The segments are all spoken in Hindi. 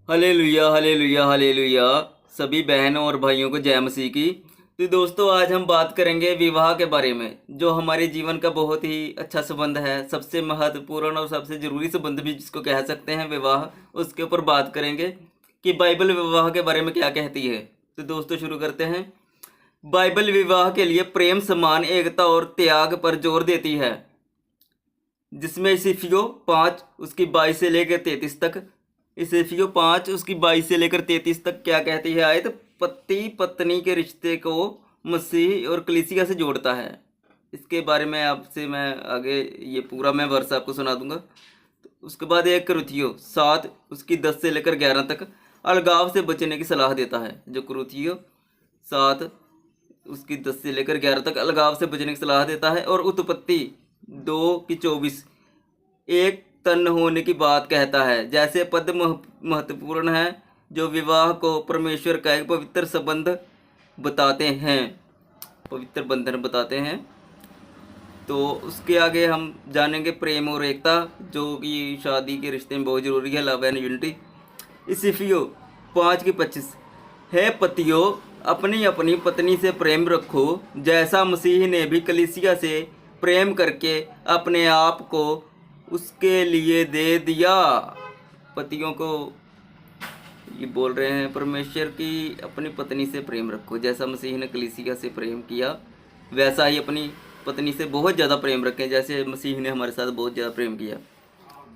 Hallelujah hallelujah hallelujah. सभी बहनों और भाइयों को जय मसीह की। तो दोस्तों, आज हम बात करेंगे विवाह के बारे में, जो हमारे जीवन का बहुत ही अच्छा संबंध है। सबसे महत्वपूर्ण और सबसे ज़रूरी संबंध भी जिसको कह सकते हैं, विवाह। उसके ऊपर बात करेंगे कि बाइबल विवाह के बारे में क्या कहती है। तो दोस्तों, शुरू करते हैं। बाइबल विवाह के लिए प्रेम, सम्मान, एकता और त्याग पर जोर देती है, जिसमें इसिफियो 5 उसकी 22 से लेकर 33 तक। इसेफियो 5 उसकी 22 से लेकर 33 तक क्या कहती है आयत? पति पत्नी के रिश्ते को मसीह और कलीसिया से जोड़ता है। इसके बारे में आपसे मैं आगे ये पूरा मैं वर्ष आपको सुना दूंगा। तो उसके बाद 1 कुरिन्थियों 7 उसकी 10 से लेकर 11 तक अलगाव से बचने की सलाह देता है। जो कुरिन्थियों 7 उसकी 10 से लेकर 11 तक अलगाव से बचने की सलाह देता है। और उत्पत्ति 2 की 24 एक तन होने की बात कहता है। जैसे पद महत्वपूर्ण है, जो विवाह को परमेश्वर का एक पवित्र संबंध बताते हैं, पवित्र बंधन बताते हैं। तो उसके आगे हम जानेंगे प्रेम और एकता, जो कि शादी के रिश्ते में बहुत ज़रूरी है, लव एंड यूनिटी। इसिफियो 5 की 25 है पतियों, अपनी अपनी पत्नी से प्रेम रखो, जैसा मसीह ने भी कलीसिया से प्रेम करके अपने आप को उसके लिए दे दिया। पतियों को ये बोल रहे हैं परमेश्वर की अपनी पत्नी से प्रेम रखो, जैसा मसीह ने कलीसिया से प्रेम किया वैसा ही अपनी पत्नी से बहुत ज़्यादा प्रेम रखें, जैसे मसीह ने हमारे साथ बहुत ज़्यादा प्रेम किया।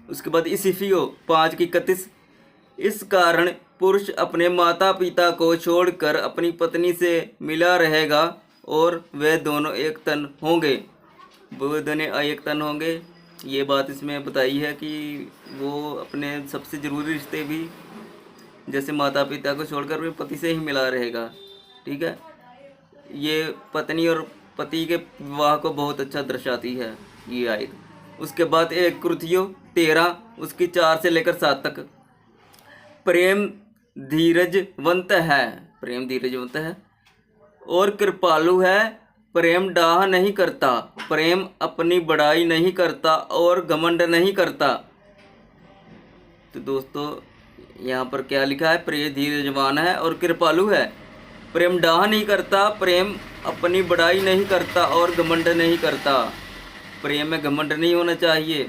उसके बाद इसिफियो 5 की 31 इस कारण पुरुष अपने माता पिता को छोड़कर अपनी पत्नी से मिला रहेगा और वे दोनों एक तन होंगे। वो दोनों एक तन होंगे, ये बात इसमें बताई है कि वो अपने सबसे ज़रूरी रिश्ते भी जैसे माता पिता को छोड़कर वे पति से ही मिला रहेगा। ठीक है, ये पत्नी और पति के विवाह को बहुत अच्छा दर्शाती है ये आयत। उसके बाद 1 कुरिन्थियों 13 उसकी 4 से लेकर 7 तक प्रेम धीरजवंत है, प्रेम धीरजवंत है और कृपालु है। प्रेम डाह नहीं करता, प्रेम अपनी बड़ाई नहीं करता और घमंड नहीं करता। तो दोस्तों, यहाँ पर क्या लिखा है? प्रेम धीरजवान है और कृपालु है। प्रेम डाह नहीं करता, प्रेम अपनी बड़ाई नहीं करता और घमंड नहीं करता। प्रेम में घमंड नहीं होना चाहिए,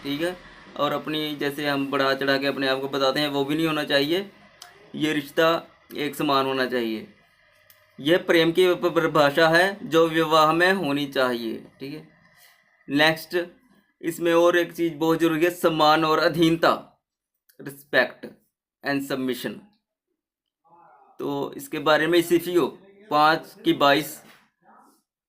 ठीक है। और अपनी जैसे हम बढ़ा चढ़ा के अपने आप को बताते हैं, वो भी नहीं होना चाहिए। ये रिश्ता एक समान होना चाहिए। यह प्रेम की परिभाषा है जो विवाह में होनी चाहिए, ठीक है। नेक्स्ट, इसमें और एक चीज़ बहुत जरूरी है, सम्मान और अधीनता, रिस्पेक्ट एंड सबमिशन। तो इसके बारे में इसिफियो 5 की 22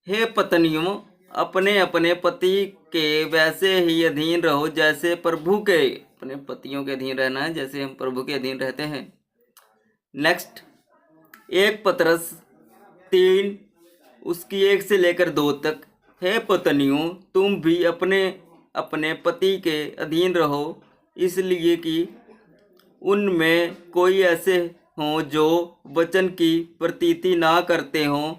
हे पत्नियों, अपने अपने पति के वैसे ही अधीन रहो जैसे प्रभु के। अपने पतियों के अधीन रहना है जैसे हम प्रभु के अधीन रहते हैं। नेक्स्ट, 1 पतरस 3 उसकी 1 से लेकर 2 तक हे पत्नियों, तुम भी अपने अपने पति के अधीन रहो, इसलिए कि उनमें कोई ऐसे हों जो वचन की प्रतीति ना करते हों,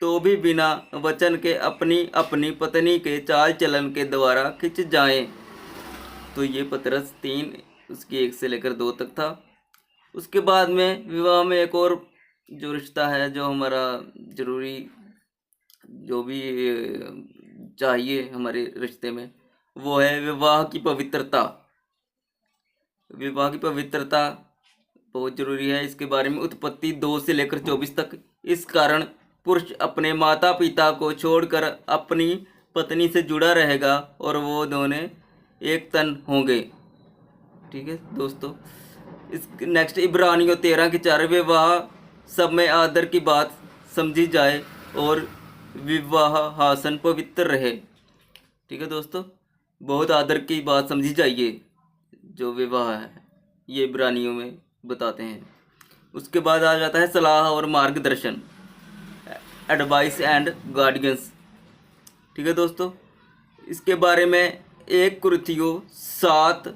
तो भी बिना वचन के अपनी अपनी पत्नी के चाल चलन के द्वारा खिंच जाएं। तो ये पतरस 3 उसकी 1 से लेकर 2 तक था। उसके बाद में विवाह में एक और जो रिश्ता है, जो हमारा ज़रूरी जो भी चाहिए हमारे रिश्ते में, वो है विवाह की पवित्रता। विवाह की पवित्रता बहुत ज़रूरी है। इसके बारे में उत्पत्ति 2 से लेकर 24 तक इस कारण पुरुष अपने माता पिता को छोड़कर अपनी पत्नी से जुड़ा रहेगा और वो दोनों एक तन होंगे, ठीक है दोस्तों। इस नेक्स्ट, इब्रानियों 13 की 4 विवाह सब में आदर की बात समझी जाए और विवाह हासन पवित्र रहे, ठीक है दोस्तों। बहुत आदर की बात समझी जाइए जो विवाह है, ये इब्रानियों में बताते हैं। उसके बाद आ जाता है सलाह और मार्गदर्शन, एडवाइस एंड गाइडेंस, ठीक है दोस्तों। इसके बारे में 1 कुरिन्थियों 7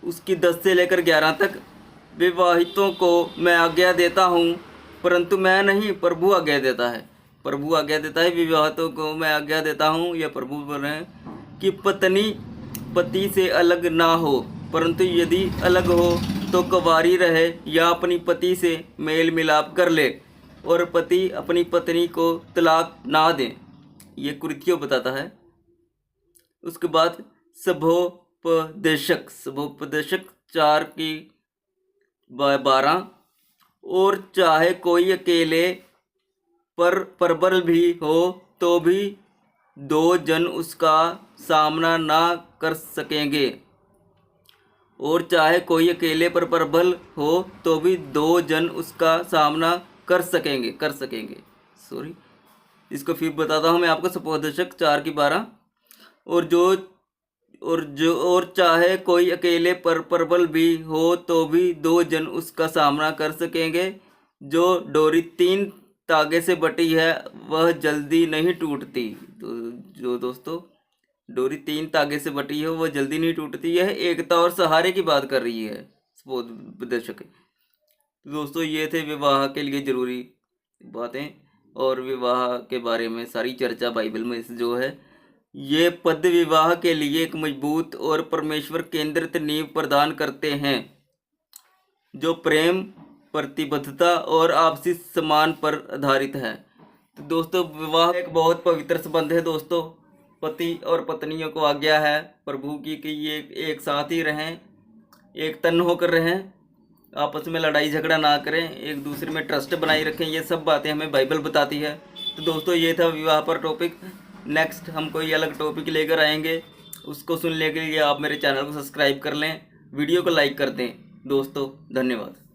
उसकी 10 से लेकर 11 तक विवाहितों को मैं आज्ञा देता हूँ, परंतु मैं नहीं, प्रभु आज्ञा देता है। प्रभु आज्ञा देता है, विवाहितों को मैं आज्ञा देता हूँ, यह प्रभु बोल रहे हैं कि पत्नी पति से अलग ना हो, परंतु यदि अलग हो तो कुंवारी रहे या अपनी पति से मेल मिलाप कर ले और पति अपनी पत्नी को तलाक ना दे। ये कुरीतियों बताता है। उसके बाद सभोपदेशक 4 की 12, और चाहे कोई अकेले पर प्रबल भी हो तो भी 2 जन उसका सामना ना कर सकेंगे। और चाहे कोई अकेले पर प्रबल हो तो भी 2 जन उसका सामना कर सकेंगे। सॉरी, इसको फिर बताता हूँ मैं आपको। सपोदशक 4 की 12, और चाहे कोई अकेले पर प्रबल भी हो तो भी 2 जन उसका सामना कर सकेंगे। जो डोरी 3 तागे से बटी है वह जल्दी नहीं टूटती। तो जो दोस्तों डोरी 3 तागे से बटी है वह जल्दी नहीं टूटती। यह एकता और सहारे की बात कर रही है प्रदर्शक। तो दोस्तों ये थे विवाह के लिए जरूरी बातें और विवाह के बारे में सारी चर्चा बाइबल में जो है। ये पद विवाह के लिए एक मजबूत और परमेश्वर केंद्रित नींव प्रदान करते हैं जो प्रेम, प्रतिबद्धता और आपसी सम्मान पर आधारित है। तो दोस्तों विवाह एक बहुत पवित्र संबंध है दोस्तों। पति और पत्नियों को आज्ञा है प्रभु की कि ये एक साथ ही रहें, एक तन होकर रहें, आपस में लड़ाई झगड़ा ना करें, एक दूसरे में ट्रस्ट बनाए रखें। ये सब बातें हमें बाइबल बताती है। तो दोस्तों ये था विवाह पर टॉपिक। नेक्स्ट हम कोई अलग टॉपिक लेकर आएंगे, उसको सुनने के लिए आप मेरे चैनल को सब्सक्राइब कर लें, वीडियो को लाइक कर दें। दोस्तों धन्यवाद।